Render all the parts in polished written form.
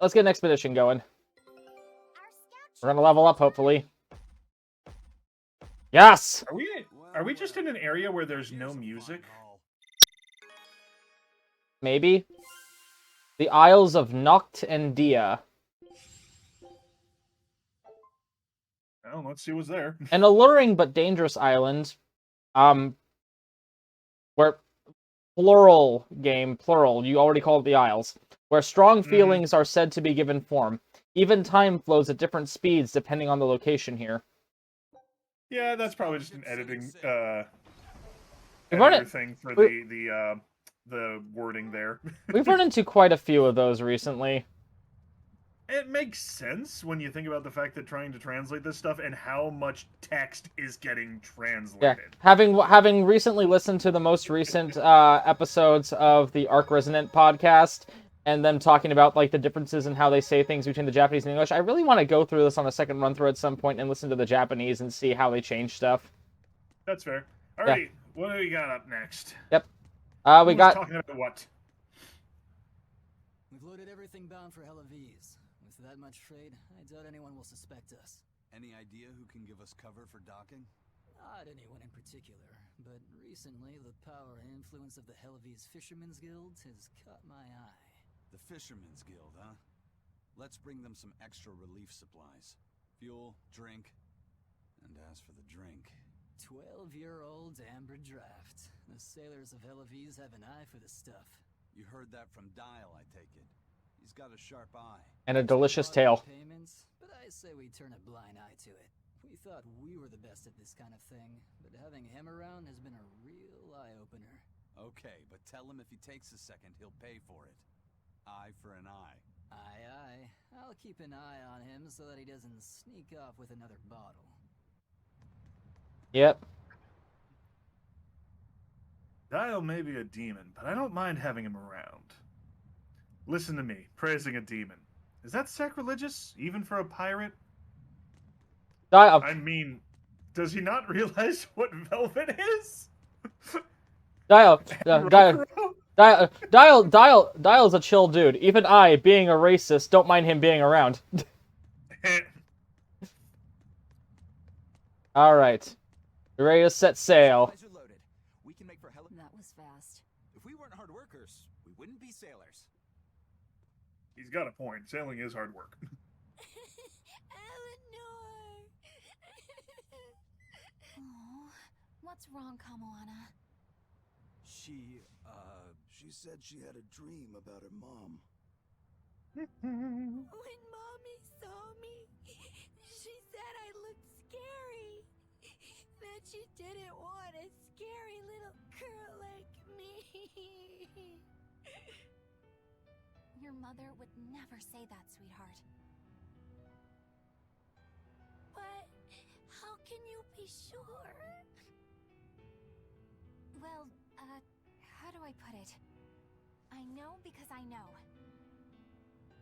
Let's get an expedition going. We're gonna level up, hopefully. Yes! Are we just in an area where there's no music? Maybe. The Isles of Noct and Dia. Well, let's see what's there. An alluring but dangerous island. Where plural, you already call it the Isles. Where strong feelings are said to be given form. Even time flows at different speeds depending on the location here. Yeah, that's probably just an editing editor thing for the wording there. We've run into quite a few of those recently. It makes sense when you think about the fact that trying to translate this stuff and how much text is getting translated. Yeah, having recently listened to the most recent episodes of the Arc Resonant podcast, and them talking about like the differences in how they say things between the Japanese and English, I really want to go through this on a second run through at some point and listen to the Japanese and see how they change stuff. That's fair. Alrighty, what do we got up next? Yep. We got talking about what? We've loaded everything bound for Helaviz. With that much trade, I doubt anyone will suspect us. Any idea who can give us cover for docking? Not anyone in particular, but recently the power and influence of the Helaviz Fishermen's Guild has caught my eye. The Fishermen's Guild, huh? Let's bring them some extra relief supplies. Fuel, drink, and as for the drink... 12-year-old amber draft. The sailors of Helaviz have an eye for the stuff. You heard that from Dial, I take it. He's got a sharp eye. And a delicious tail. Payments, but I say we turn a blind eye to it. We thought we were the best at this kind of thing, but having him around has been a real eye-opener. Okay, but tell him if he takes a second, he'll pay for it. Eye for an eye. Aye. I'll keep an eye on him so that he doesn't sneak off with another bottle. Yep. Dial may be a demon, but I don't mind having him around. Listen to me, praising a demon. Is that sacrilegious, even for a pirate? I mean, does he not realize what velvet is? Dial's a chill dude. Even I, being a racist, don't mind him being around. Alright. We're ready to set sail. We can make for that was fast. If we weren't hard workers, we wouldn't be sailors. He's got a point. Sailing is hard work. Eleanor! Oh, what's wrong, Kamoana? She said she had a dream about her mom. When Mommy saw me, she said I looked scary. That she didn't want a scary little girl like me. Your mother would never say that, sweetheart. But how can you be sure? Well, how do I put it? I know because I know.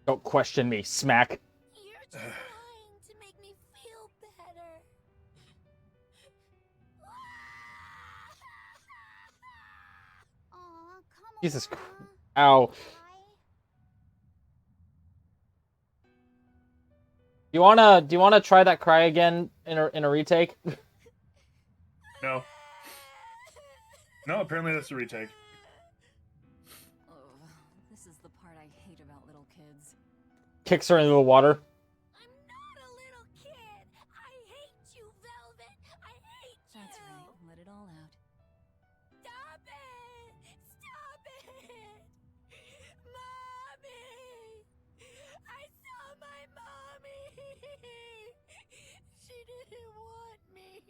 Don't question me, smack. You're trying to make me feel better. Aw, come on. Jesus Christ. Ow. Do you wanna try that cry again in a retake? No. No, apparently that's a retake. Oh, this is the part I hate about little kids. Kicks her into the water. I'm not a little kid. I hate you, Velvet. I hate you. That's right. Let it all out. Stop it! Stop it! Mommy! I saw my mommy! She didn't want me.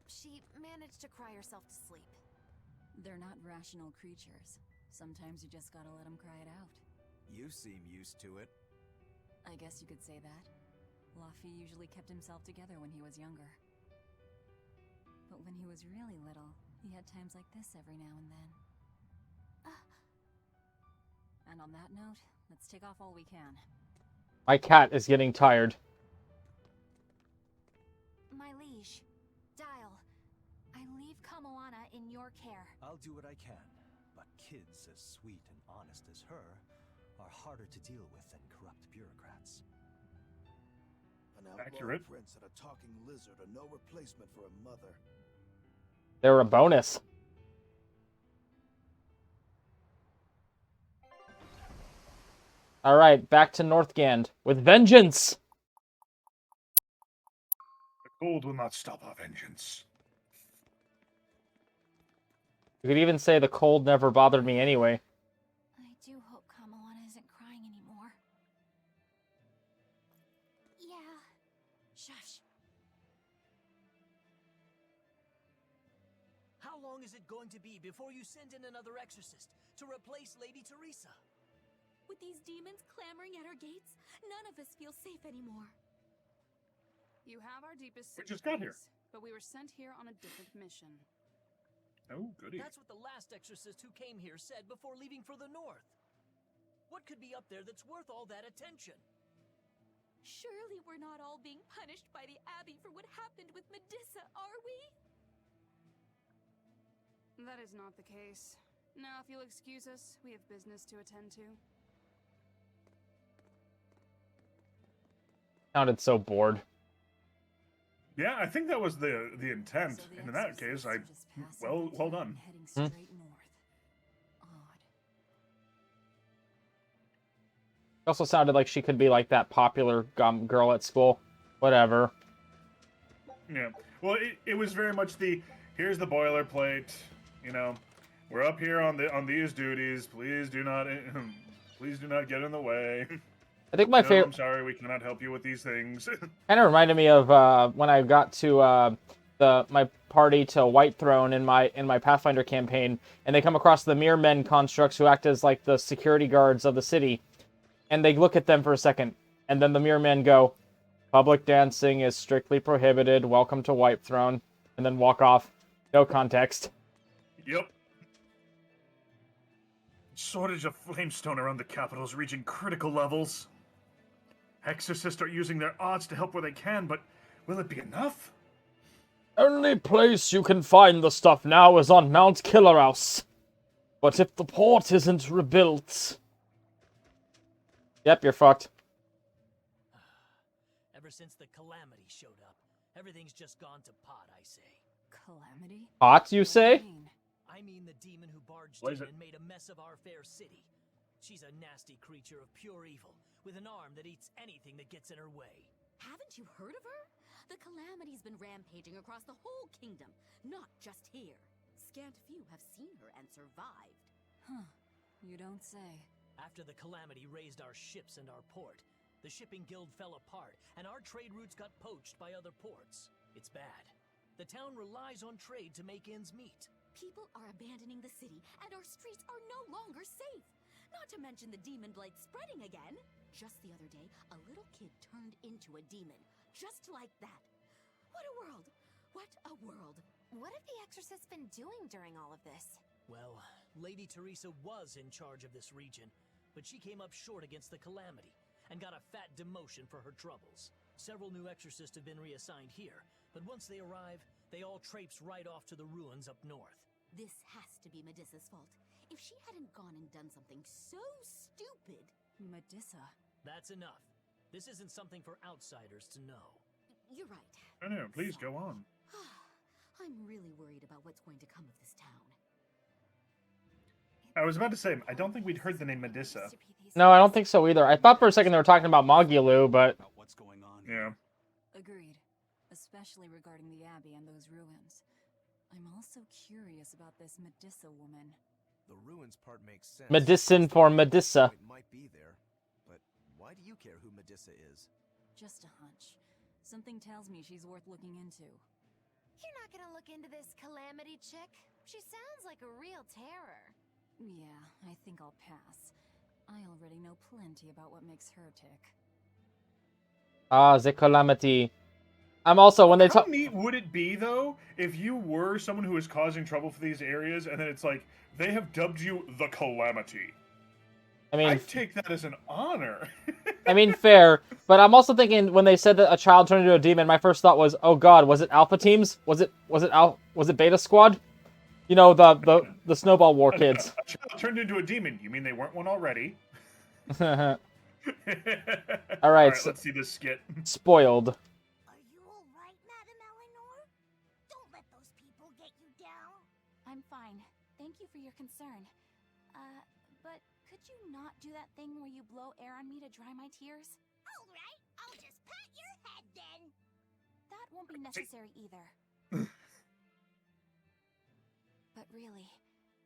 She managed to cry herself to sleep. They're not rational creatures. Sometimes you just gotta let them cry it out. You seem used to it. I guess you could say that. Laffy usually kept himself together when he was younger. But when he was really little, he had times like this every now and then. And on that note, let's take off all we can. My cat is getting tired. My liege, Dial. I leave Kamoana in your care. I'll do what I can, but kids as sweet and honest as her are harder to deal with than corrupt bureaucrats. An outlaw Accurate. prince and a talking lizard are no replacement for a mother. They're a bonus. Alright, back to Northgand with vengeance! The cold will not stop our vengeance. You could even say the cold never bothered me anyway. I do hope Kamoana isn't crying anymore. Yeah. Shush. How long is it going to be before you send in another exorcist to replace Lady Teresa? With these demons clamoring at our gates, none of us feel safe anymore. You have our deepest We just got here. sympathies, but we were sent here on a different mission. Oh, goody. That's what the last exorcist who came here said before leaving for the north. What could be up there that's worth all that attention? Surely we're not all being punished by the Abbey for what happened with Medusa, are we? That is not the case. Now, if you'll excuse us, we have business to attend to. Sounded so bored. Yeah, I think that was the intent. So the And in that exorcists case, I are just passing well through done. and heading straight north. Odd. It also sounded like she could be like that popular girl at school. Whatever. Yeah. Well, it was very much the here's the boilerplate. You know, we're up here on these duties. Please do not get in the way. I think my No, favorite I'm sorry, we cannot help you with these things. kind of reminded me of when I got to my party to White Throne in my Pathfinder campaign, and they come across the Mere Men constructs who act as like the security guards of the city, and they look at them for a second, and then the Mere Men go, "Public dancing is strictly prohibited. Welcome to White Throne," and then walk off. No context. Yep. Shortage of flamestone around the capital is reaching critical levels. Exorcists are using their odds to help where they can, but will it be enough? Only place you can find the stuff now is on Mount Killerhouse. But if the port isn't rebuilt... Yep, you're fucked. Ever since the Calamity showed up, everything's just gone to pot, I say. Calamity? Hot, you What do say? mean? I mean the demon who barged What is in it? and made a mess of our fair city. She's a nasty creature of pure evil, with an arm that eats anything that gets in her way. Haven't you heard of her? The Calamity's been rampaging across the whole kingdom, not just here. Scant few have seen her and survived. Huh. You don't say. After the Calamity raised our ships and our port, the shipping guild fell apart, and our trade routes got poached by other ports. It's bad. The town relies on trade to make ends meet. People are abandoning the city, and our streets are no longer safe. Not to mention the demon blight spreading again. Just the other day, a little kid turned into a demon. Just like that. What a world! What a world! What have the exorcists been doing during all of this? Well, Lady Teresa was in charge of this region, but she came up short against the Calamity, and got a fat demotion for her troubles. Several new exorcists have been reassigned here, but once they arrive, they all traipse right off to the ruins up north. This has to be Medusa's fault. If she hadn't gone and done something so stupid... Medusa. That's enough. This isn't something for outsiders to know. You're right. I know, please go on. I'm really worried about what's going to come of this town. I was about to say, I don't think we'd heard the name Medusa. No, I don't think so either. I thought for a second they were talking about Mogulu, but... About what's going on Yeah. Agreed. Especially regarding the Abbey and those ruins. I'm also curious about this Medusa woman. The ruins part makes sense. Medicine for Medusa. It might be there, but why do you care who Medusa is? Just a hunch. Something tells me she's worth looking into. You're not gonna look into this Calamity chick? She sounds like a real terror. Yeah, I think I'll pass. I already know plenty about what makes her tick. Ah, the Calamity. I'm also, when they How talk... neat would it be, though, if you were someone who is causing trouble for these areas, and then it's like, they have dubbed you the Calamity. I mean, I take that as an honor. I mean, fair, but I'm also thinking when they said that a child turned into a demon, my first thought was, oh god, was it Alpha Teams? Was it Beta Squad? You know, the Snowball War kids. A child turned into a demon. You mean they weren't one already? All All right, right, let's see this skit. spoiled. Are you alright, Madam Eleanor? Don't let those people get you down. I'm fine. Thank you for your concern. But could you not do that thing where you blow air on me to dry my tears? Alright, I'll just pat your head then. That won't be necessary either. But really,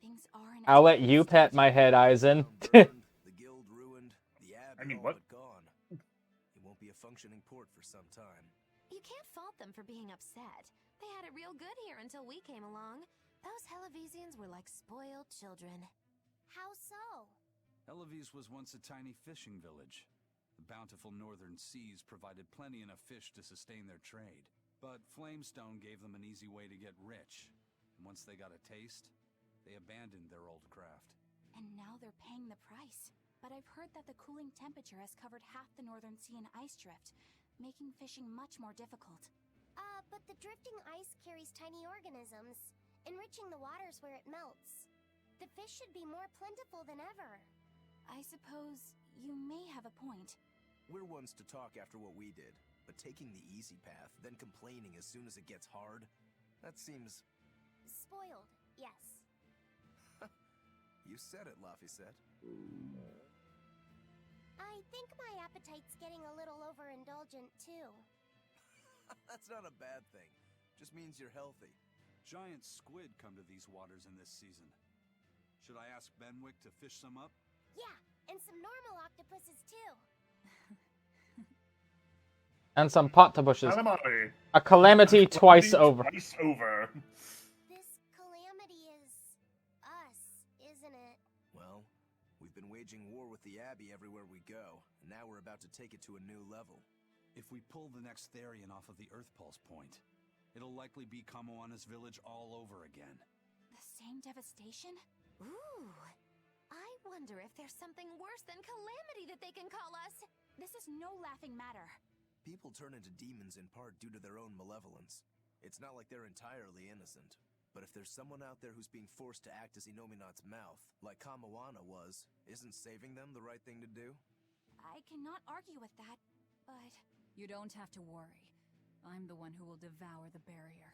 things are in a I'll let terrible you pet state. my head, Eisen. The guild ruined, the abbey I mean, all what? but gone. It won't be a functioning port for some time. You can't fault them for being upset. They had it real good here until we came along. Those Hellavesians were like spoiled children. How so? Eloise was once a tiny fishing village. The bountiful northern seas provided plenty enough fish to sustain their trade. But Flamestone gave them an easy way to get rich. And once they got a taste, they abandoned their old craft. And now they're paying the price. But I've heard that the cooling temperature has covered half the northern sea in ice drift, making fishing much more difficult. But the drifting ice carries tiny organisms, enriching the waters where it melts. The fish should be more plentiful than ever. I suppose you may have a point. We're ones to talk after what we did, but taking the easy path, then complaining as soon as it gets hard, that seems... Spoiled, yes. You said it, Laphicet. I think my appetite's getting a little overindulgent, too. That's not a bad thing. Just means you're healthy. Giant squid come to these waters in this season. Should I ask Benwick to fish some up? Yeah, and some normal octopuses, too. And some pot-to-bushes. Calamari. A calamity twice over. Twice over. This calamity is... us, isn't it? Well, we've been waging war with the Abbey everywhere we go, and now we're about to take it to a new level. If we pull the next Therian off of the Earth Pulse point, it'll likely be Kamoana's village all over again. The same devastation? Ooh. I wonder if there's something worse than calamity that they can call us. This is no laughing matter. People turn into demons in part due to their own malevolence. It's not like they're entirely innocent. But if there's someone out there who's being forced to act as Inominat's mouth, like Kamoana was, isn't saving them the right thing to do? I cannot argue with that, but... You don't have to worry. I'm the one who will devour the barrier.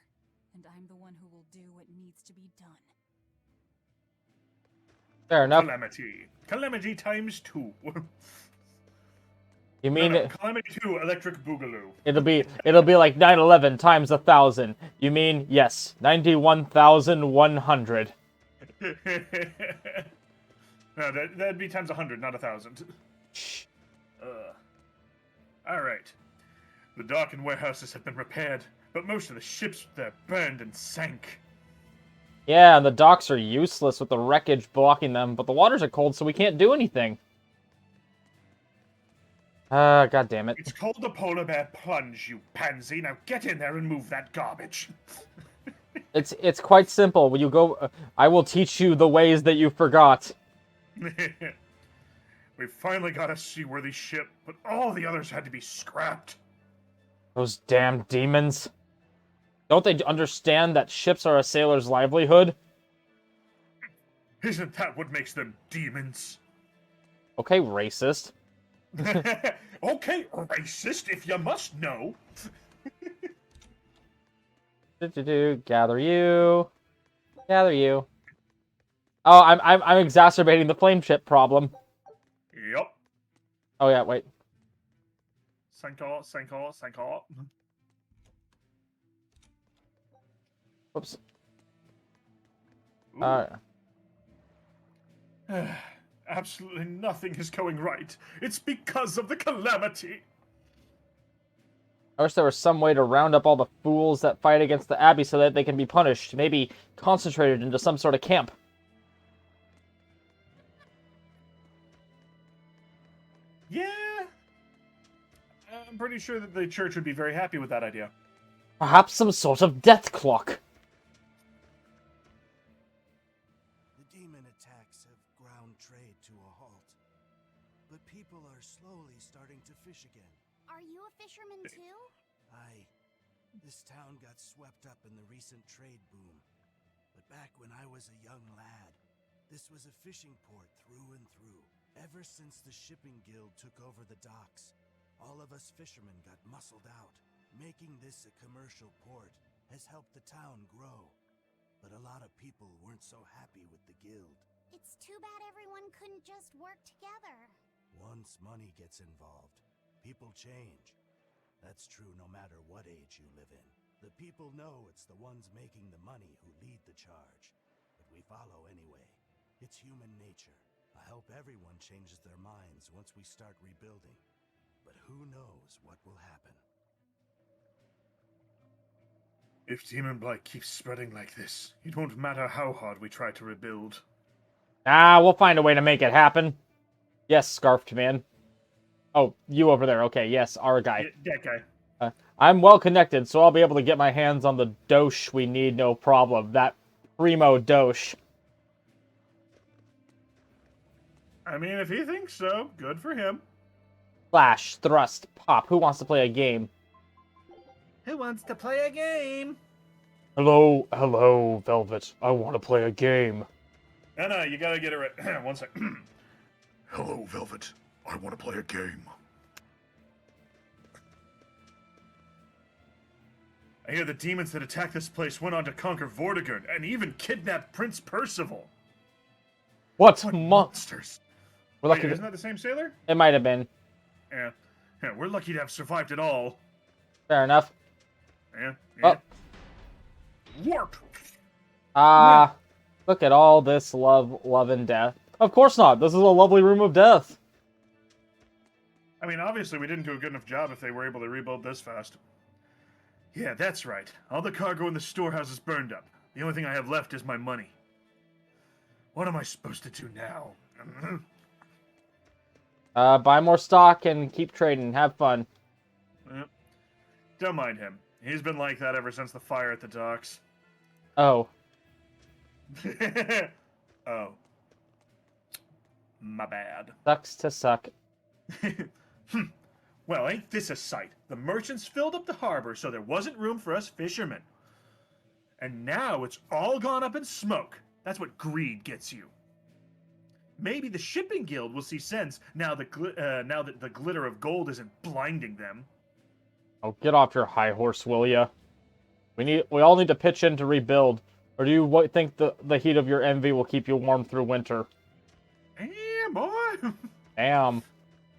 And I'm the one who will do what needs to be done. Fair enough. Calamity. Calamity times 2. You mean No, Calamity 2, Electric Boogaloo. it'll be like 9/11 times 1,000. You mean yes, 91,100. No, that'd be times 100, not 1,000. All right. The dock and warehouses have been repaired, but most of the ships there burned and sank. Yeah, and the docks are useless with the wreckage blocking them, but the waters are cold, so we can't do anything. God damn it. It's called the polar bear plunge, you pansy. Now get in there and move that garbage. It's quite simple. When you go, I will teach you the ways that you forgot. We finally got a seaworthy ship, but all the others had to be scrapped. Those damn demons. Don't they understand that ships are a sailor's livelihood? Isn't that what makes them demons? Okay, racist. Okay, racist, if you must know. Gather you. Gather you. Oh, I'm exacerbating the flame chip problem. Yup. Oh yeah, wait. Sanko. Whoops. Absolutely nothing is going right. It's because of the calamity. I wish there was some way to round up all the fools that fight against the Abbey so that they can be punished. Maybe concentrated into some sort of camp. Yeah. I'm pretty sure that the church would be very happy with that idea. Perhaps some sort of death clock. The demon attacks have ground trade to a halt. but people are slowly starting to fish again. Are you a fisherman too? This town got swept up in the recent trade boom. But back when I was a young lad, this was a fishing port through and through. Ever since the shipping guild took over the docks, all of us fishermen got muscled out. Making this a commercial port has helped the town grow. But a lot of people weren't so happy with the guild. It's too bad everyone couldn't just work together. Once money gets involved, people change. That's true no matter what age you live in. The people know it's the ones making the money who lead the charge. But we follow anyway. It's human nature. I hope everyone changes their minds once we start rebuilding. But who knows what will happen. If Demon Blight keeps spreading like this, it won't matter how hard we try to rebuild. We'll find a way to make it happen. Yes, Scarfed Man. Oh, you over there. Okay, yes, our guy. That guy. I'm well connected, so I'll be able to get my hands on the dosh we need, no problem. That primo dosh. I mean, if he thinks so, good for him. Flash, thrust, pop. Who wants to play a game? Who wants to play a game? Hello, Velvet. I want to play a game. No, you gotta get it right. One sec. Hello, Velvet. I want to play a game. I hear the demons that attacked this place went on to conquer Vortigern and even kidnapped Prince Percival. What monsters? We're lucky. Isn't that the same sailor? It might have been. Yeah, we're lucky to have survived it all. Fair enough. Yeah. Oh. Warp! Look at all this love and death. Of course not. This is a lovely room of death. I mean, obviously we didn't do a good enough job if they were able to rebuild this fast. Yeah, that's right. All the cargo in the storehouse is burned up. The only thing I have left is my money. What am I supposed to do now? Buy more stock and keep trading. Have fun. Don't mind him. He's been like that ever since the fire at the docks. Oh. Oh. My bad. Sucks to suck. Well, ain't this a sight? The merchants filled up the harbor so there wasn't room for us fishermen. And now it's all gone up in smoke. That's what greed gets you. Maybe the shipping guild will see sense now that the glitter of gold isn't blinding them. Oh, get off your high horse, will ya? We all need to pitch in to rebuild. Or do you think the heat of your envy will keep you warm through winter? Damn, boy. Damn.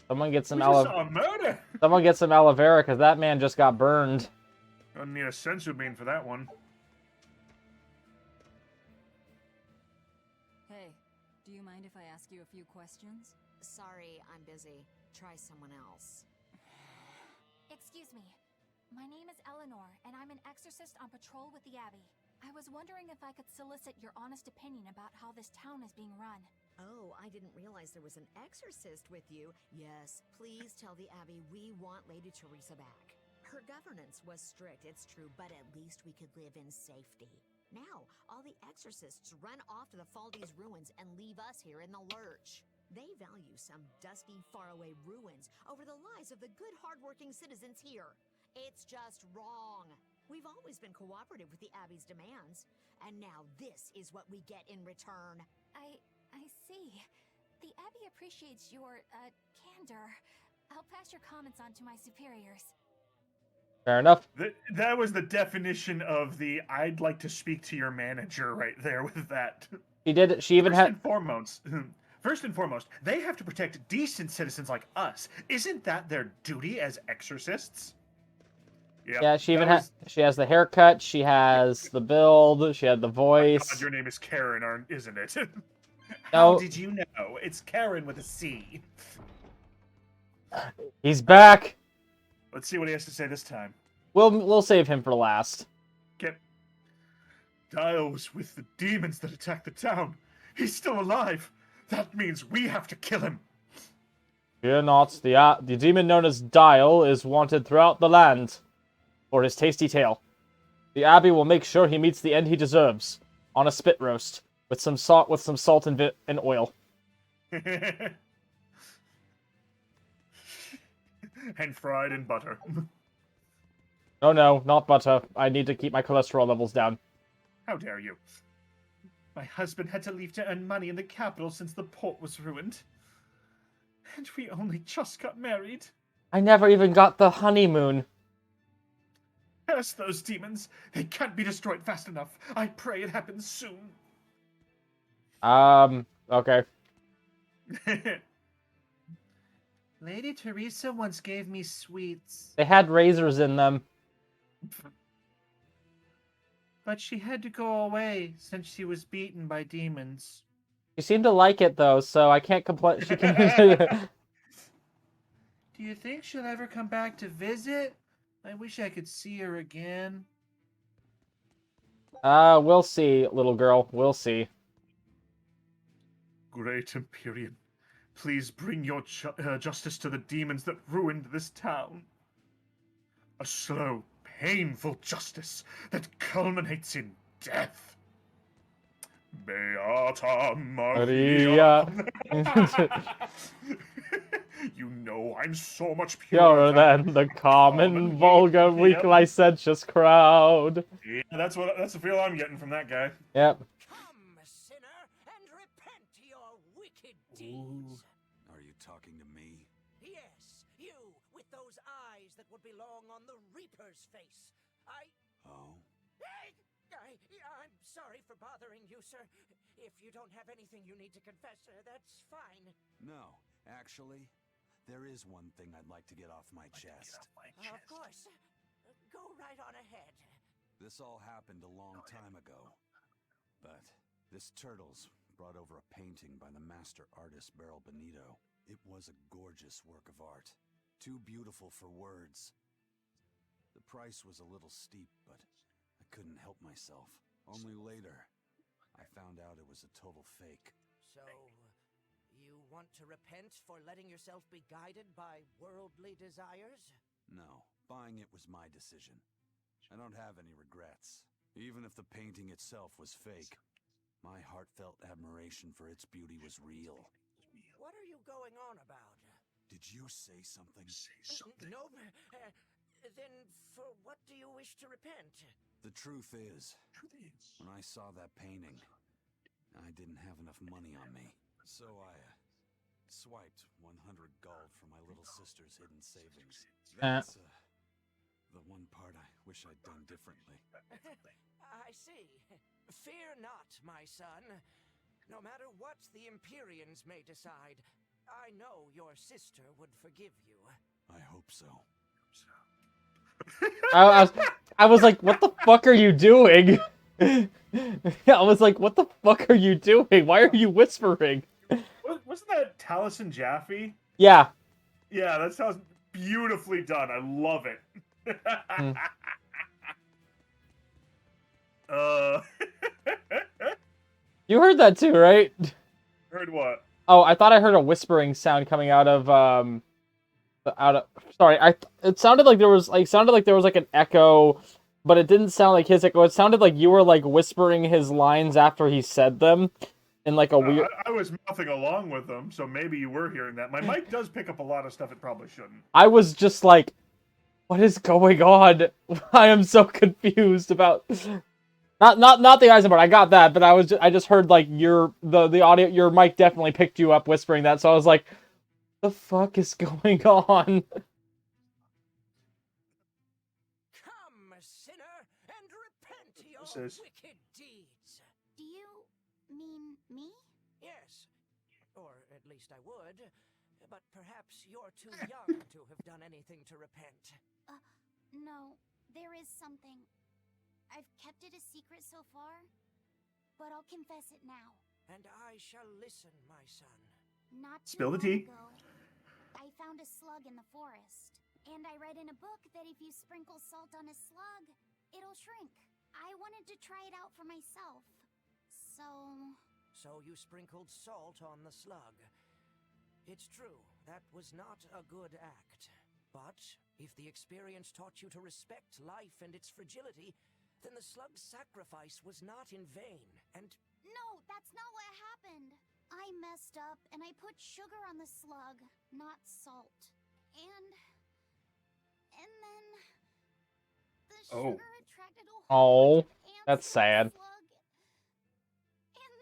Someone get some murder. Someone get some aloe vera, because that man just got burned. Don't need a sensu bean for that one. Hey, do you mind if I ask you a few questions? Sorry, I'm busy. Try someone else. Excuse me. My name is Eleanor, and I'm an exorcist on patrol with the Abbey. I was wondering if I could solicit your honest opinion about how this town is being run. Oh, I didn't realize there was an exorcist with you. Yes, please tell the Abbey we want Lady Teresa back. Her governance was strict, it's true, but at least we could live in safety. Now, all the exorcists run off to the Faldi's ruins and leave us here in the lurch. They value some dusty, faraway ruins over the lives of the good, hardworking citizens here. It's just wrong. We've always been cooperative with the Abbey's demands, and now this is what we get in return. I see. The Abbey appreciates your, candor. I'll pass your comments on to my superiors. Fair enough. That was the definition of the I'd like to speak to your manager right there with that. She did. She even had... First and foremost, they have to protect decent citizens like us. Isn't that their duty as exorcists? Yep, yeah, she even has. She has the haircut. She has the build. She had the voice. God, your name is Karen, isn't it? No. How did you know? It's Karen with a C. He's back. Let's see what he has to say this time. We'll save him for last. Dial was with the demons that attacked the town. He's still alive. That means we have to kill him. Fear not. The demon known as Dial is wanted throughout the land for his tasty tale. The Abbey will make sure he meets the end he deserves on a spit roast with some salt and oil. And fried in butter. Oh no, not butter. I need to keep my cholesterol levels down. How dare you? My husband had to leave to earn money in the capital since the port was ruined. And we only just got married. I never even got the honeymoon. Curse those demons. They can't be destroyed fast enough. I pray it happens soon. Okay. Lady Teresa once gave me sweets. They had razors in them. But she had to go away since she was beaten by demons. She seemed to like it, though, so I can't complain. She can... Do you think she'll ever come back to visit? I wish I could see her again. We'll see, little girl. We'll see. Great Empyrean, please bring your justice to the demons that ruined this town. A slow, painful justice that culminates in death. Beata Maria. You know I'm so much purer than the common, vulgar, weak, licentious crowd. Yeah, that's the feel I'm getting from that guy. Yep. Come, sinner, and repent your wicked deeds. Are you talking to me? Yes, you, with those eyes that would belong on the Reaper's face. Oh? I'm sorry for bothering you, sir. If you don't have anything you need to confess, that's fine. No, actually, there is one thing I'd like to get off my chest. Of course. Go right on ahead. This all happened a long time ago. But this Turtles brought over a painting by the master artist Beryl Benito. It was a gorgeous work of art. Too beautiful for words. The price was a little steep, but I couldn't help myself. Only later, I found out it was a total fake. So, you want to repent for letting yourself be guided by worldly desires? No, buying it was my decision. I don't have any regrets. Even if the painting itself was fake, my heartfelt admiration for its beauty was real. What are you going on about? Did you say something? No. Then for what do you wish to repent? The truth is, when I saw that painting, I didn't have enough money on me. So I swiped 100 gold from my little sister's hidden savings. That's the one part I wish I'd done differently. I see. Fear not, my son. No matter what the Empyreans may decide, I know your sister would forgive you. I hope so. I was like, what the fuck are you doing? I was like, what the fuck are you doing? Why are you whispering? Wasn't that Taliesin Jaffe? Yeah. Yeah, that sounds beautifully done. I love it. You heard that too, right? Heard what? Oh, I thought I heard a whispering sound coming out of sorry, it sounded like there was like an echo, but it didn't sound like his echo. It sounded like you were like whispering his lines after he said them in like a weird. I was mouthing along with them, so maybe you were hearing that. My mic does pick up a lot of stuff it probably shouldn't. I was just like, what is going on? I am so confused about not the Eisenbart. I got that, but I just heard like the audio. Your mic definitely picked you up whispering that, so I was like, the fuck is going on? Come, sinner, and repent your wicked deeds. Do you mean me? Yes, or at least I would. But perhaps you're too young to have done anything to repent. No, there is something. I've kept it a secret so far, but I'll confess it now. And I shall listen, my son. Not too Spill the long tea. ago, I found a slug in the forest, and I read in a book that if you sprinkle salt on a slug, it'll shrink. I wanted to try it out for myself, So you sprinkled salt on the slug. It's true, that was not a good act. But if the experience taught you to respect life and its fragility, then the slug's sacrifice was not in vain, and... No, that's not what happened. I messed up, and I put sugar on the slug, not salt. And then the Oh. sugar attracted a whole bunch of ants That's and sad. slug. And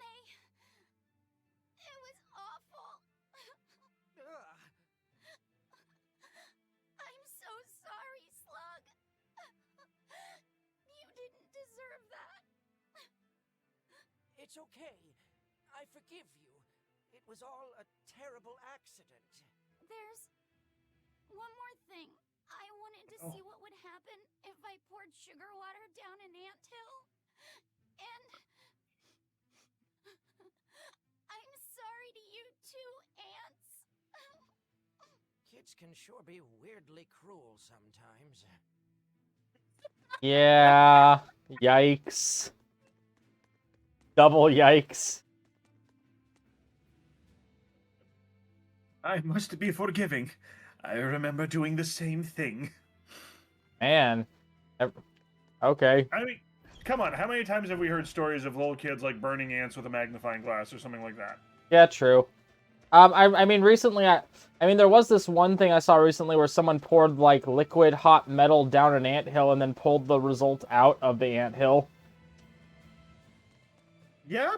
it was awful. I'm so sorry, Slug. You didn't deserve that. It's okay. I forgive you. It was all a terrible accident. There's one more thing. I wanted to see what would happen if I poured sugar water down an anthill. And I'm sorry to you too, ants. Kids can sure be weirdly cruel sometimes. Yeah. Yikes. Double yikes. I must be forgiving. I remember doing the same thing. Man. Okay. I mean, come on, how many times have we heard stories of little kids like burning ants with a magnifying glass or something like that? Yeah, true. I mean, recently, I mean, there was this one thing I saw recently where someone poured, like, liquid hot metal down an anthill and then pulled the result out of the anthill. Yeah?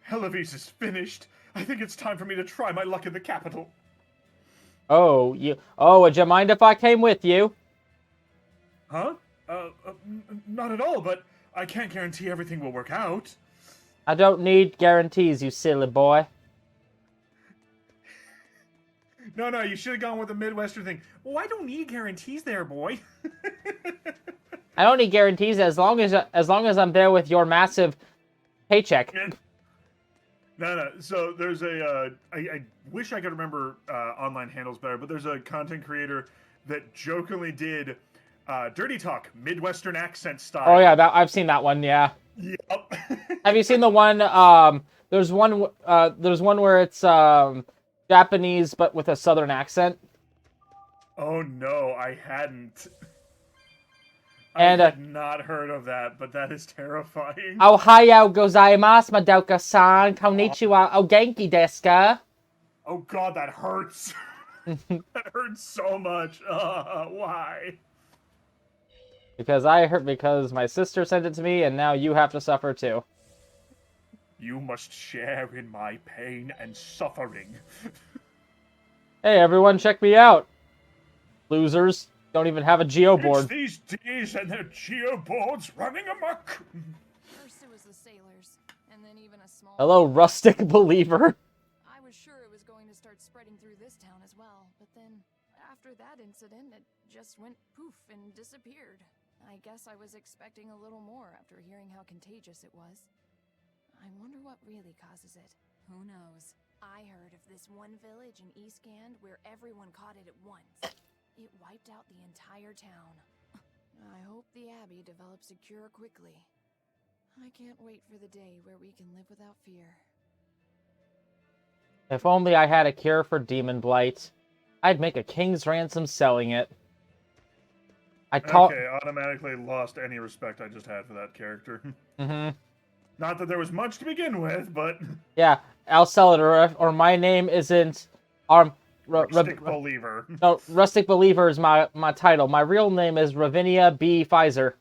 Helavis is finished. I think it's time for me to try my luck in the capital. Oh, would you mind if I came with you? Huh? Not at all, but I can't guarantee everything will work out. I don't need guarantees, you silly boy. No, you should have gone with the Midwestern thing. Well, I don't need guarantees there, boy. I don't need guarantees as long as I'm there with your massive paycheck. No. So there's a. I wish I could remember online handles better, but there's a content creator that jokingly did dirty talk Midwestern accent style. Oh yeah, I've seen that one. Yeah. Yep. Have you seen the one? There's one. There's one where it's Japanese but with a Southern accent. Oh no, I hadn't. And I had not heard of that, but that is terrifying. Ohayo gozaimasu, Madoka-san. Konnichiwa. O genki desu ka? Oh god, that hurts. That hurts so much. Why? Because because my sister sent it to me, and now you have to suffer too. You must share in my pain and suffering. Hey everyone, check me out. Losers. Don't even have a geoboard. It's these D's and their geoboards running amok. First it was the sailors, and then even a small... Hello, rustic believer. I was sure it was going to start spreading through this town as well, but then, after that incident, it just went poof and disappeared. I guess I was expecting a little more after hearing how contagious it was. I wonder what really causes it. Who knows? I heard of this one village in Eastgand where everyone caught it at once. It wiped out the entire town. I hope the Abbey develops a cure quickly. I can't wait for the day where we can live without fear. If only I had a cure for demon blight. I'd make a king's ransom selling it. Okay, automatically lost any respect I just had for that character. Mm-hmm. Not that there was much to begin with, but... Yeah, I'll sell it, or my name isn't... Rustic Believer. No, Rustic Believer is my title. My real name is Ravinia B. Pfizer.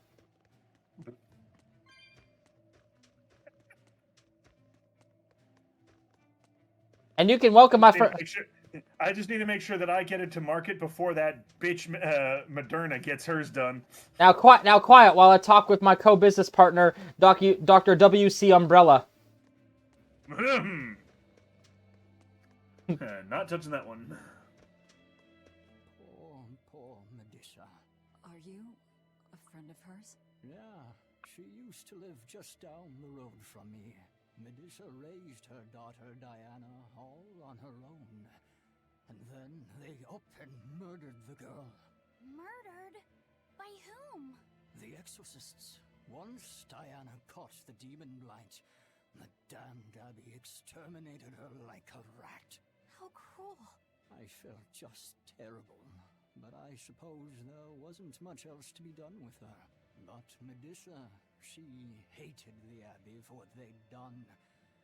And you can welcome my friend... I just need to make sure that I get it to market before that bitch Moderna gets hers done. Now quiet while I talk with my co-business partner, Dr. W.C. Umbrella. Not touching that one. Poor Medusa. Are you a friend of hers? Yeah, she used to live just down the road from me. Medusa raised her daughter Diana all on her own. And then they up and murdered the girl. Murdered? By whom? The exorcists. Once Diana caught the demon blight, the damned Abbey exterminated her like a rat. How cruel. I felt just terrible, but I suppose there wasn't much else to be done with her. But Medusa, she hated the Abbey for what they'd done,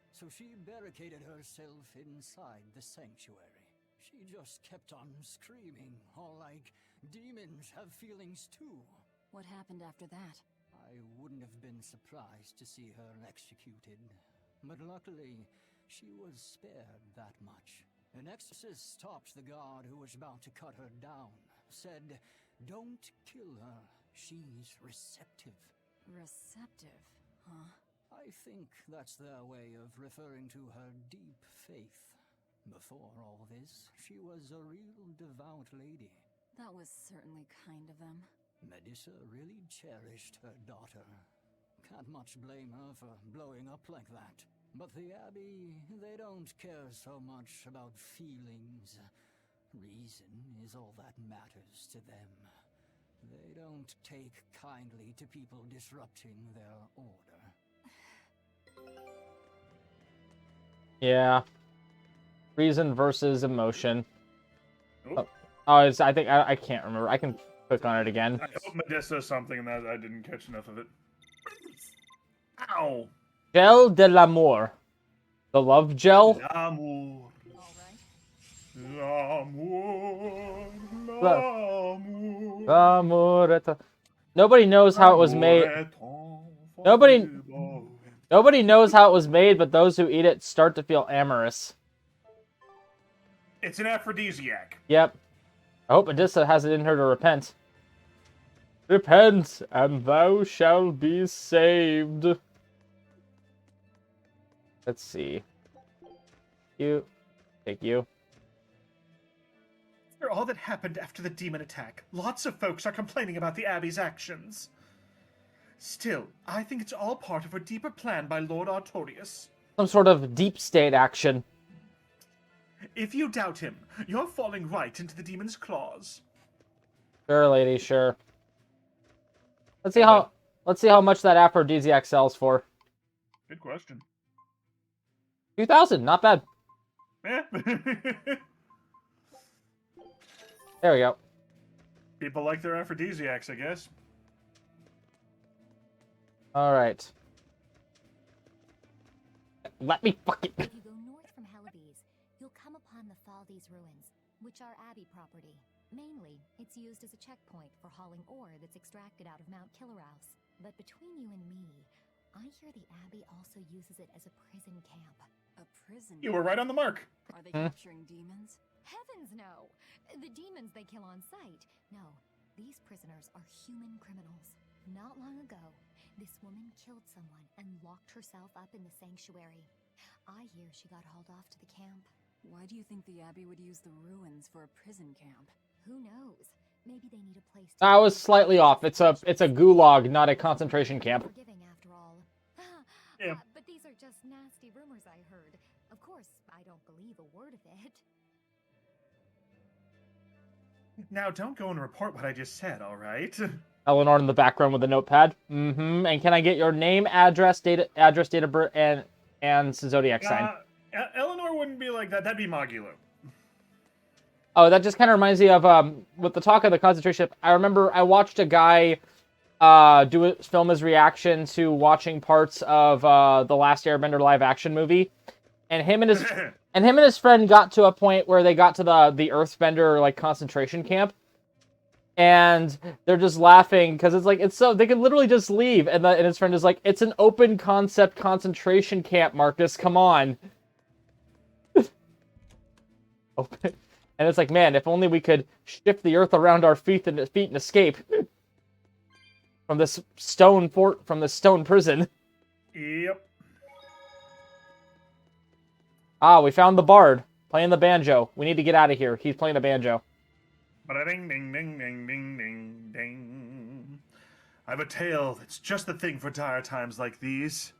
so she barricaded herself inside the sanctuary. She just kept on screaming, all like, demons have feelings too. What happened after that? I wouldn't have been surprised to see her executed. But luckily, she was spared that much. An exorcist stopped the guard who was about to cut her down. Said, don't kill her. She's receptive. Receptive, huh? I think that's their way of referring to her deep faith. Before all this, she was a real devout lady. That was certainly kind of them. Medusa really cherished her daughter. Can't much blame her for blowing up like that. But the Abbey, they don't care so much about feelings. Reason is all that matters to them. They don't take kindly to people disrupting their order. Yeah. Reason versus emotion. I think I can't remember. I can click on it again. I hope Medusa something that I didn't catch enough of it. Ow! Gel de l'amour. The love gel? L'amour. L'amour. L'amour. Nobody knows how it was made. Nobody knows how it was made, but those who eat it start to feel amorous. It's an aphrodisiac. Yep. I hope Medusa has it in her to repent. Repent, and thou shalt be saved. Let's see. You. Take you. After all that happened after the demon attack, lots of folks are complaining about the Abbey's actions. Still, I think it's all part of a deeper plan by Lord Artorius. Some sort of deep state action. If you doubt him, you're falling right into the demon's claws. Sure, lady, sure. Let's see how much that aphrodisiac sells for. Good question. 2,000, not bad. Yeah. There we go. People like their aphrodisiacs, I guess. Alright. Let me fucking... If you go north from Helibes, you'll come upon the Thaldes ruins, which are Abbey property. Mainly, it's used as a checkpoint for hauling ore that's extracted out of Mount Killerhouse. But between you and me, I hear the Abbey also uses it as a prison camp. A prison? You were right on the mark. Are they capturing demons? Heavens no! The demons they kill on sight. No, these prisoners are human criminals. Not long ago, this woman killed someone and locked herself up in the sanctuary. I hear she got hauled off to the camp. Why do you think the Abbey would use the ruins for a prison camp? Who knows? Maybe they need a place to... I was slightly off. It's a gulag, not a concentration camp. Forgiving after all. Yeah. But these are just nasty rumors I heard. Of course, I don't believe a word of it. Now, don't go and report what I just said, all right? Eleanor in the background with a notepad. Mm-hmm. And can I get your name, address, date of birth, and zodiac sign? Eleanor wouldn't be like that. That'd be Magilo. Oh, that just kind of reminds me of, with the talk of the concentration camp, I remember I watched a guy film his reaction to watching parts of the Last Airbender live action movie. And him and his friend got to a point where they got to the Earthbender like concentration camp. And they're just laughing because it's so they could literally just leave, and his friend is like, "It's an open concept concentration camp, Marcus. Come on." Open. And it's like, man, if only we could shift the earth around our feet and escape from this stone fort, from this stone prison. Yep. Ah, we found the bard playing the banjo. We need to get out of here. He's playing the banjo. Ba-da-ding, ding, ding, ding, ding, ding, ding. I have a tale that's just the thing for dire times like these.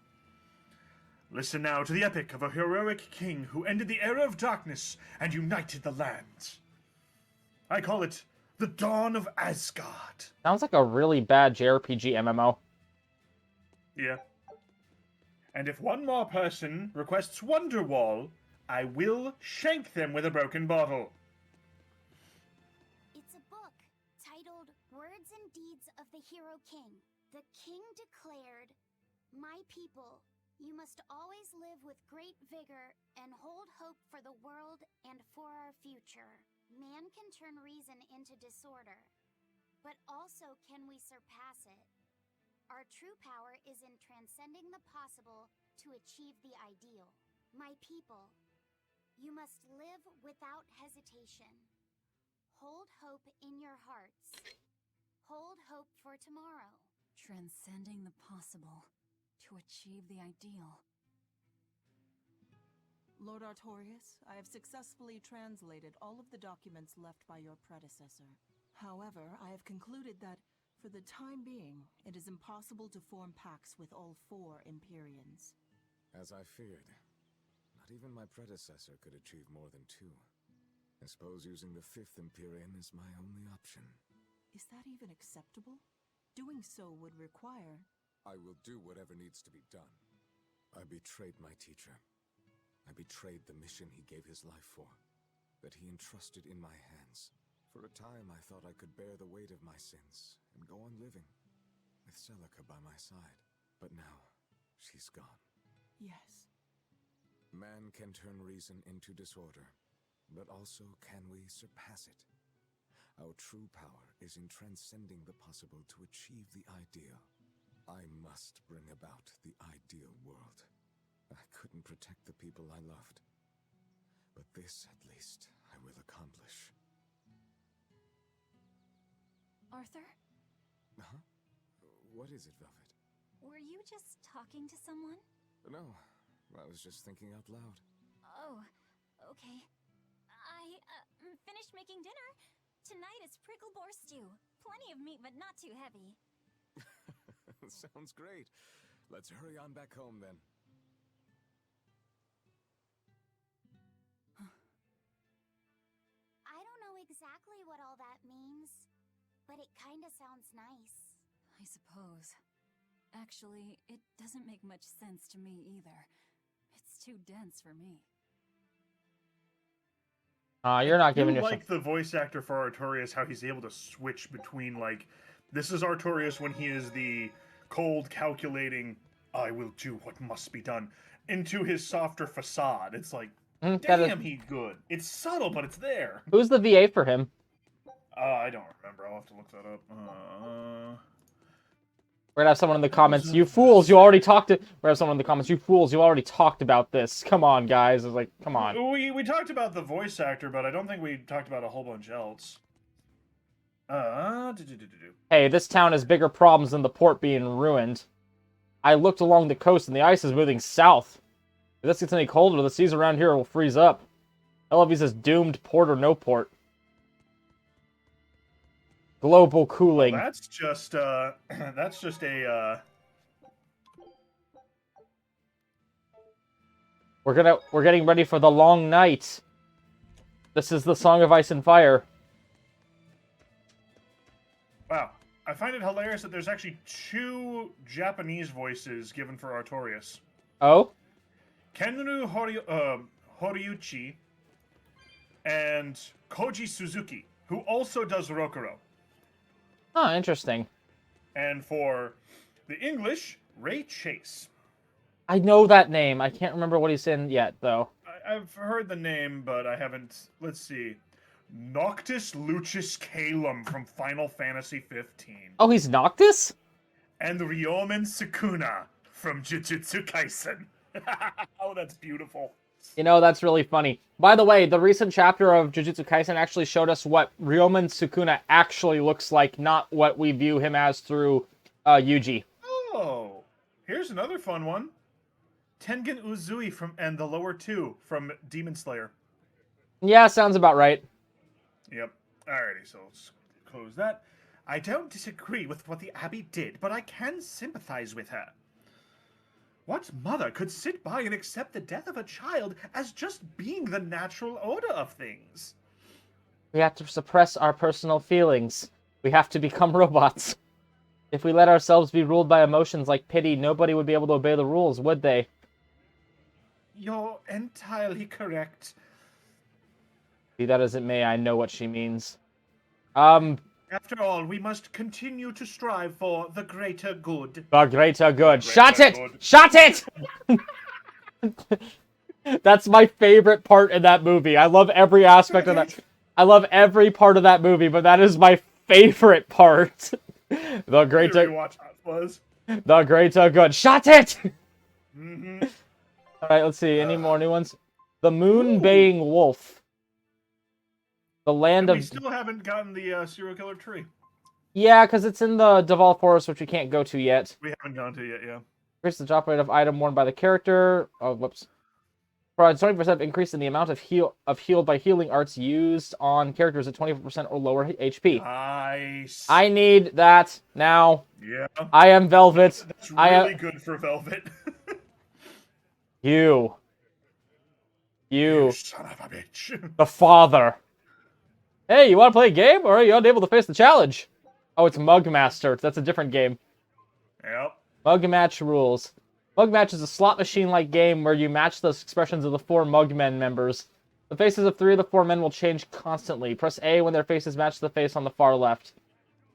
Listen now to the epic of a heroic king who ended the era of darkness and united the lands. I call it the Dawn of Asgard. Sounds like a really bad JRPG MMO. Yeah. And if one more person requests Wonderwall, I will shank them with a broken bottle. It's a book titled Words and Deeds of the Hero King. The king declared, "My people, You must always live with great vigor and hold hope for the world and for our future. Man can turn reason into disorder, but also can we surpass it? Our true power is in transcending the possible to achieve the ideal. My people, you must live without hesitation. Hold hope in your hearts. Hold hope for tomorrow. Transcending the possible to achieve the ideal. Lord Artorius, I have successfully translated all of the documents left by your predecessor. However, I have concluded that, for the time being, it is impossible to form pacts with all 4 Empyreans. As I feared. Not even my predecessor could achieve more than 2. I suppose using the 5th Empyrean is my only option. Is that even acceptable? Doing so would require... I will do whatever needs to be done. I betrayed my teacher. I betrayed the mission he gave his life for, that he entrusted in my hands. For a time I thought I could bear the weight of my sins and go on living, with Celica by my side. But now, she's gone. Yes. Man can turn reason into disorder, but also can we surpass it? Our true power is in transcending the possible to achieve the ideal. I must bring about the ideal world. I couldn't protect the people I loved, but this, at least, I will accomplish. Arthur? Huh? What is it, Velvet? Were you just talking to someone? No, I was just thinking out loud. Oh, okay. I finished making dinner. Tonight is prickle boar stew. Plenty of meat, but not too heavy. Sounds great. Let's hurry on back home, then. I don't know exactly what all that means, but it kinda sounds nice. I suppose. Actually, it doesn't make much sense to me either. It's too dense for me. You're not giving yourself... like the voice actor for Artorius, how he's able to switch between, like, this is Artorius when he is the cold, calculating, I will do what must be done, into his softer facade. It's like, damn, he's good. It's subtle, but it's there. Who's the VA for him? I don't remember. I'll have to look that up. We're gonna have someone in the comments, you fools, you already talked to... We're gonna have someone in the comments, you fools, you already talked about this. Come on, guys. It's like, come on. We talked about the voice actor, but I don't think we talked about a whole bunch else. Hey, this town has bigger problems than the port being ruined. I looked along the coast and the ice is moving south. If this gets any colder, the seas around here will freeze up. Elevis is doomed, port or no port. Global cooling. Well, that's just a We're getting ready for the long night. This is the Song of Ice and Fire. Wow. I find it hilarious that there's actually 2 Japanese voices given for Artorius. Oh? Kenru Horiuchi and Koji Suzuki, who also does Rokuro. Oh, interesting. And for the English, Ray Chase. I know that name. I can't remember what he's in yet, though. I've heard the name, but I haven't... Let's see. Noctis Lucis Calum from Final Fantasy 15. Oh, he's Noctis? And Ryomen Sukuna from Jujutsu Kaisen. Oh, that's beautiful. You know, that's really funny. By the way, the recent chapter of Jujutsu Kaisen actually showed us what Ryomen Sukuna actually looks like, not what we view him as through Yuji. Oh, here's another fun one. Tengen Uzui and the lower 2 from Demon Slayer. Yeah, sounds about right. Yep. Alrighty, so let's close that. I don't disagree with what the Abbey did, but I can sympathize with her. What mother could sit by and accept the death of a child as just being the natural order of things? We have to suppress our personal feelings. We have to become robots. If we let ourselves be ruled by emotions like pity, nobody would be able to obey the rules, would they? You're entirely correct. Be that as it may, I know what she means. After all, we must continue to strive for the greater good. The greater good. The Shut greater it! good. Shut it! That's my favorite part in that movie. I love every aspect of that. I love every part of that movie, but that is my favorite part. The greater... Rewatch was. The greater good. Shut it! Mm-hmm. Alright, let's see. Any more new ones? The Moon Baying Wolf. The land And of... we still haven't gotten the serial killer tree. Yeah, because it's in the Duval Forest, which we can't go to yet. We haven't gone to yet, yeah. Increase the drop rate of item worn by the character. Oh, whoops. Provides 20% increase in the amount of healed by healing arts used on characters at 20% or lower HP. Nice. I need that now. Yeah. I am Velvet. That's really good for Velvet. You son of a bitch. The father. Hey, you want to play a game, or are you unable to face the challenge? Oh, it's Mug Master. That's a different game. Yep. Mug Match rules. Mug Match is a slot machine-like game where you match the expressions of the 4 Mugmen members. The faces of 3 of the 4 men will change constantly. Press A when their faces match the face on the far left.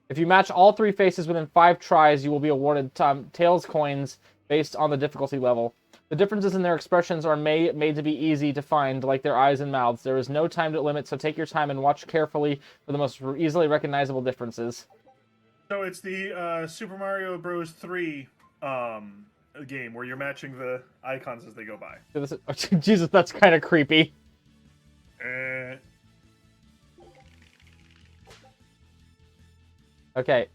If you match all 3 faces within 5 tries, you will be awarded Tails coins based on the difficulty level. The differences in their expressions are made to be easy to find, like their eyes and mouths. There is no time limit, so take your time and watch carefully for the most easily recognizable differences. So it's the Super Mario Bros. 3 game where you're matching the icons as they go by. Jesus, that's kind of creepy. Okay.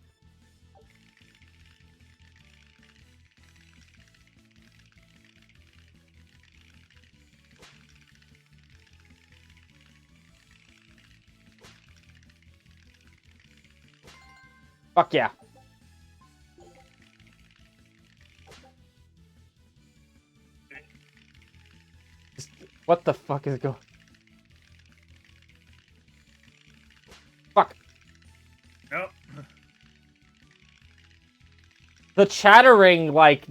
Fuck yeah. What the fuck is going... Fuck. Nope. The chattering, like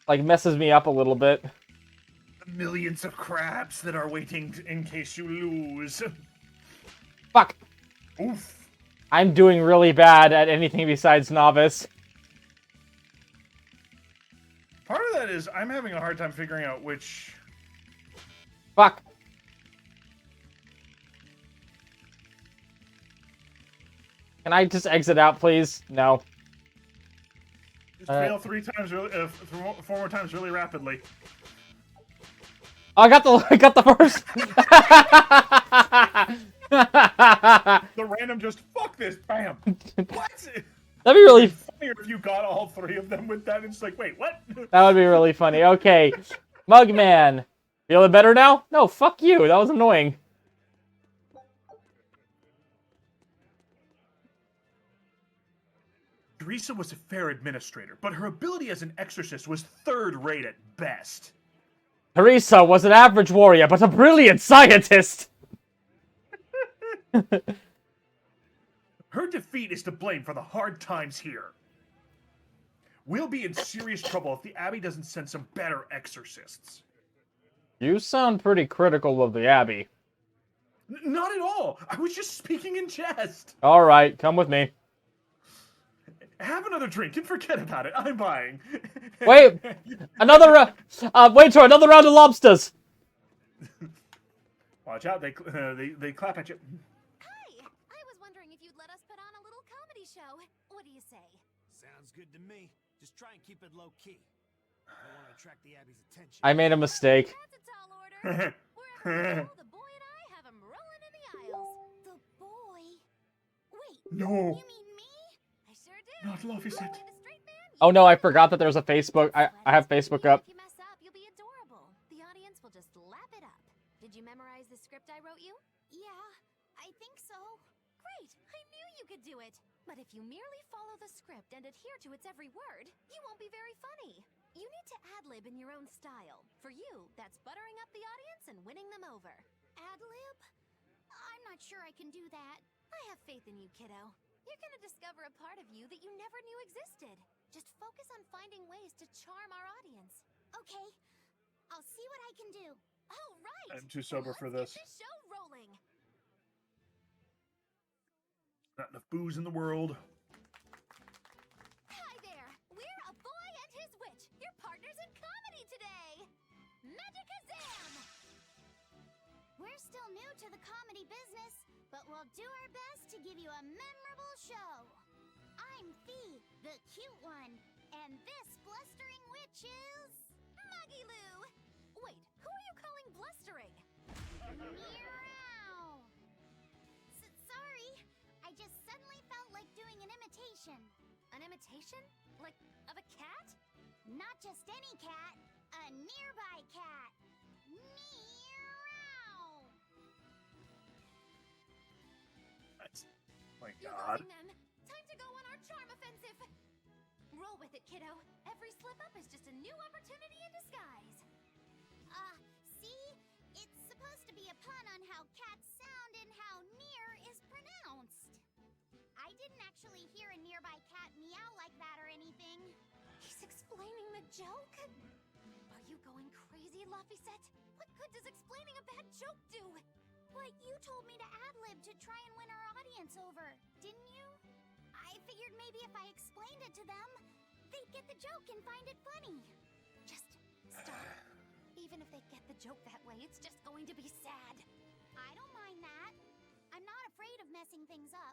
messes me up a little bit. Millions of crabs that are waiting in case you lose. Fuck. Oof. I'm doing really bad at anything besides novice. Part of that is I'm having a hard time figuring out which... Fuck. Can I just exit out, please? No. Just fail 3 times, 4 more times really rapidly. Oh, I got the first. The random just fuck this, bam. What? That'd be really funnier if you got all 3 of them with that. It's like, wait, what? That would be really funny. Okay, Mugman, feeling better now? No, fuck you. That was annoying. Teresa was a fair administrator, but her ability as an exorcist was 3rd rate at best. Teresa was an average warrior, but a brilliant scientist. Her defeat is to blame for the hard times here. We'll be in serious trouble if the Abbey doesn't send some better exorcists. You sound pretty critical of the Abbey. Not at all. I was just speaking in jest. All right, come with me. Have another drink and forget about it. I'm buying. Wait, another wait for another round of lobsters. Watch out! They clap at you. Hi, I was wondering if you'd let us put on a little comedy show. What do you say? Sounds good to me. Just try and keep it low key. I don't want to attract the Abbey's attention. I made a mistake. That's a tall order. Wherever we go, the boy and I have him rolling in the aisles. The boy? Wait. No. You mean me? I sure do. Not love, is it? Oh no, I forgot that there's a Facebook. I have Facebook up. If you mess up, you'll be adorable. The audience will just lap it up. Did you memorize the script I wrote you? Yeah, I think so. Great, I knew you could do it. But if you merely follow the script and adhere to its every word, you won't be very funny. You need to ad-lib in your own style. For you, that's buttering up the audience and winning them over. Ad-lib? I'm not sure I can do that. I have faith in you, kiddo. You're gonna discover a part of you that you never knew existed. Just focus on finding ways to charm our audience. Okay, I'll see what I can do. All right. I'm too sober for this. Get the show rolling. Not enough booze in the world. Hi there! We're A Boy and His Witch, your partners in comedy today! Magicazam! We're still new to the comedy business, but we'll do our best to give you a memorable show. I'm Fee, the cute one, and this blustering witch is... Muggy Lou! Wait, who are you calling blustering? Meow! Sorry, I just suddenly felt like doing an imitation. An imitation? Like, of a cat? Not just any cat, a nearby cat. Meow! My You're God. losing them. Time to go on our charm offensive. Roll with it, kiddo. Every slip up is just a new opportunity in disguise. See? It's supposed to be a pun on how cats sound and how near is pronounced. I didn't actually hear a nearby cat meow like that or anything. He's explaining the joke? Are you going crazy, Laphicet? What good does explaining a bad joke do? But you told me to ad-lib to try and win our audience over, didn't you? I figured maybe if I explained it to them, they'd get the joke and find it funny. Just stop. Even if they get the joke that way, it's just going to be sad. I don't mind that. I'm not afraid of messing things up.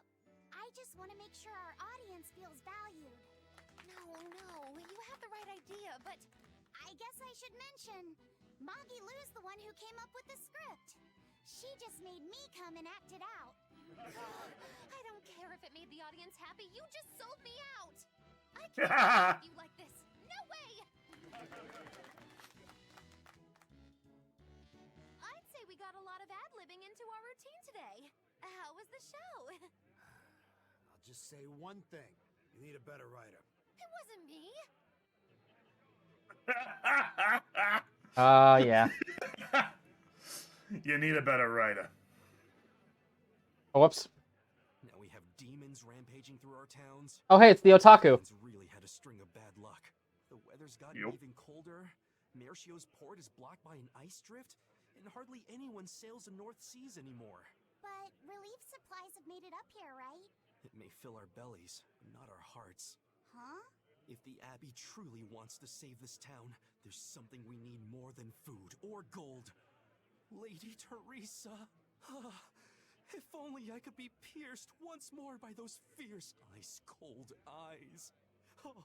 I just want to make sure our audience feels valued. No, you have the right idea, but I guess I should mention, Moggy Lou's the one who came up with the script. She just made me come and act it out. I don't care if it made the audience happy, you just sold me out. I can't help you like this. No way! I'd say we got a lot of ad-libbing into our routine today. How was the show? I'll just say one thing. You need a better writer. It wasn't me. Yeah. You need a better writer. Oh, whoops. Now we have demons rampaging through our towns. Oh, hey, it's the otaku. Demons really had a string of bad luck. The weather's gotten even colder. Mercio's port is blocked by an ice drift, and hardly anyone sails the North Seas anymore. But relief supplies have made it up here, right? It may fill our bellies, but not our hearts. Huh? If the Abbey truly wants to save this town, there's something we need more than food or gold. Lady Teresa! If only I could be pierced once more by those fierce, ice-cold eyes. Oh,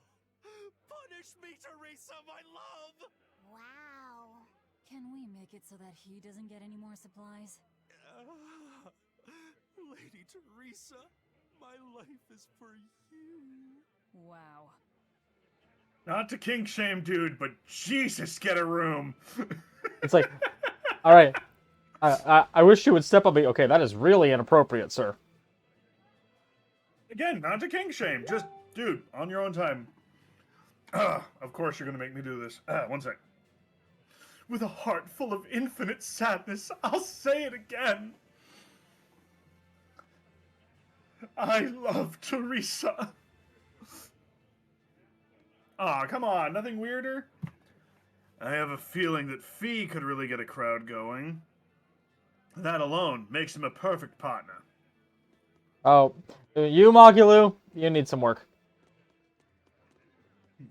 punish me, Teresa, my love! Wow. Can we make it so that he doesn't get any more supplies? Lady Teresa, my life is for you. Wow. Not to kink shame, dude, but Jesus, get a room. It's like, all right. I wish you would step up. Okay, that is really inappropriate, sir. Again, not to kink shame. Just, dude, on your own time. Of course you're going to make me do this. One sec. With a heart full of infinite sadness, I'll say it again. I love Teresa. Aw, come on, nothing weirder? I have a feeling that Fee could really get a crowd going. That alone makes him a perfect partner. Oh, you, Mogulu, you need some work.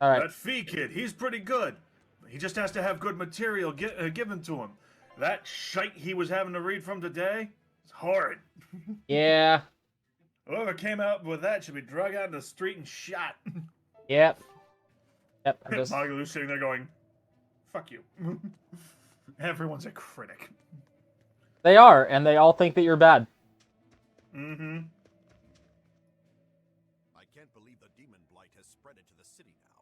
All right. That Fee kid, he's pretty good. He just has to have good material given to him. That shite he was having to read from today is horrid. Yeah. Whoever came out with that should be dragged out in the street and shot. Yep. Yep. I'm just... Magalu's sitting there going, fuck you. Everyone's a critic. They are, and they all think that you're bad. Mm-hmm. I can't believe the demon blight has spread into the city now.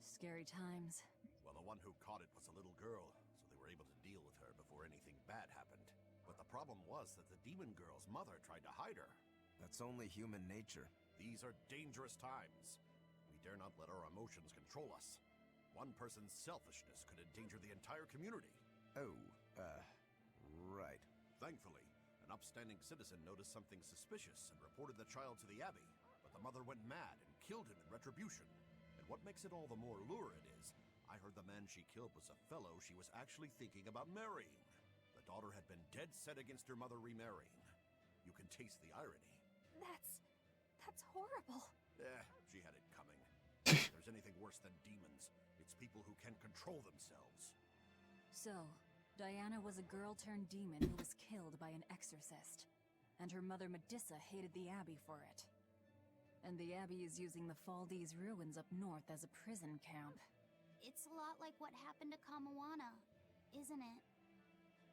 Scary times. Well, the one who caught it was a little girl, so they were able to deal with her before anything bad happened. But the problem was that the demon girl's mother tried to hide her. That's only human nature. These are dangerous times. We dare not let our emotions control us. One person's selfishness could endanger the entire community. Oh, right. Thankfully, an upstanding citizen noticed something suspicious and reported the child to the Abbey, but the mother went mad and killed him in retribution. And what makes it all the more lurid is, I heard the man she killed was a fellow she was actually thinking about marrying. The daughter had been dead set against her mother remarrying. You can taste the irony. That's horrible. Yeah, she had it coming. If there's anything worse than demons, it's people who can't control themselves. So, Diana was a girl-turned-demon who was killed by an exorcist. And her mother Medissa hated the Abbey for it. And the Abbey is using the Faldis ruins up north as a prison camp. It's a lot like what happened to Kamawana, isn't it?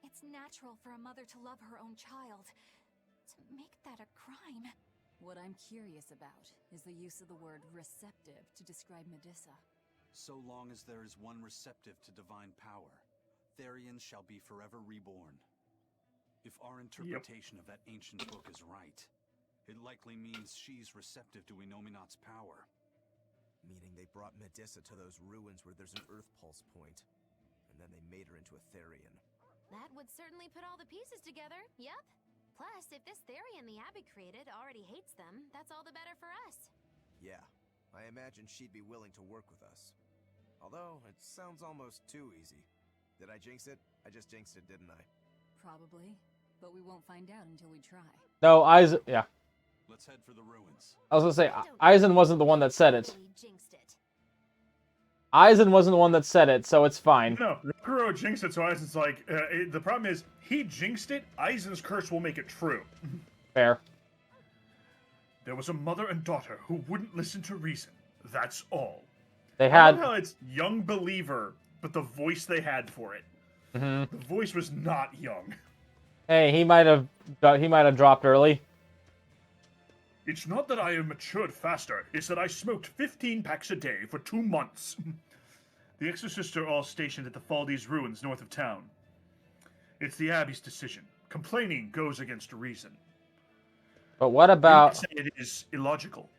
It's natural for a mother to love her own child. To make that a crime. What I'm curious about is the use of the word receptive to describe Medissa. So long as there is one receptive to divine power, Therians shall be forever reborn. If our interpretation of that ancient book is right, it likely means she's receptive to Inominat's power. Meaning they brought Medissa to those ruins where there's an Earth Pulse point, and then they made her into a Therian. That would certainly put all the pieces together, yep. Plus, if this Therian the Abbey created already hates them, that's all the better for us. Yeah, I imagine she'd be willing to work with us. Although, it sounds almost too easy. Did I jinx it? I just jinxed it, didn't I? Probably, but we won't find out until we try. No, yeah. Let's head for the ruins. I was gonna say, Eisen wasn't the one that said it. Eisen wasn't the one that said it, so it's fine. No, Rokuro jinxed it, so Eisen's like, the problem is, he jinxed it, Eisen's curse will make it true. Fair. There was a mother and daughter who wouldn't listen to reason. That's all. They had... I love how it's young believer, but the voice they had for it. Mm-hmm. The voice was not young. Hey, he might have dropped early. It's not that I have matured faster, it's that I smoked 15 packs a day for 2 months. The exorcists are all stationed at the Faldis ruins north of town. It's the Abbey's decision. Complaining goes against reason. But what about... You might say it is illogical.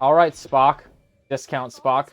Alright, Spock. Discount Spock.